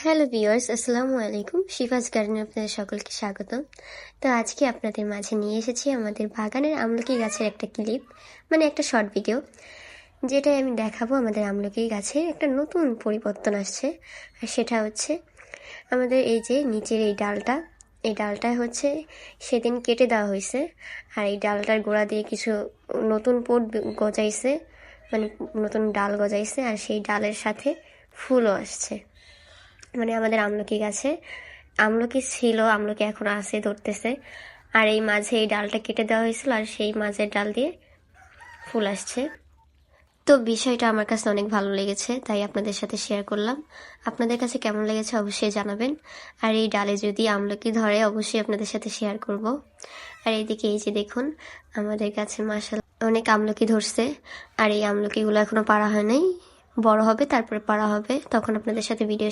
Hello viewers, আসসালামু আলাইকুম। শিফাজ গার্ডেনে আপনাদের সকলকে স্বাগতম। তো আজকে আপনাদের মাঝে নিয়ে এসেছি আমাদের বাগানের আমলকি গাছের একটা ক্লিপ, মানে একটা শর্ট ভিডিও, যেটাই আমি দেখাবো আমাদের আমলকি গাছে একটা নতুন পরিবর্তন আসছে। আর সেটা হচ্ছে আমাদের এই যে নিচের এই ডালটা হচ্ছে সেদিন কেটে দেওয়া হয়েছে। আর এই ডালটার গোড়া দিয়ে কিছু নতুন পট গজাইছে, মানে নতুন ডাল গজাইছে, আর সেই ডালের সাথে ফুলও আসছে। মানে আমাদের আমলকি গাছে আমলকি ছিল, আমলকি এখনো আছে, ধরতেছে। আর এই মাঝে এই ডালটা কেটে দেওয়া হয়েছিল, আর সেই মাঝের ডাল দিয়ে ফুল আসছে। তো বিষয়টা আমার কাছে অনেক ভালো লেগেছে, তাই আপনাদের সাথে শেয়ার করলাম। আপনাদের কাছে কেমন লেগেছে অবশ্যই জানাবেন। আর এই ডালে যদি আমলকি ধরে অবশ্যই আপনাদের সাথে শেয়ার করব। আর এইদিকে এই যে দেখুন, আমাদের গাছে মাশাআল্লাহ অনেক আমলকি ধরছে। আর এই আমলকিগুলো এখনো পাড়া হয় নাই, বড় হবে তারপরে পাড়া হবে, তখন আপনাদের সাথে ভিডিও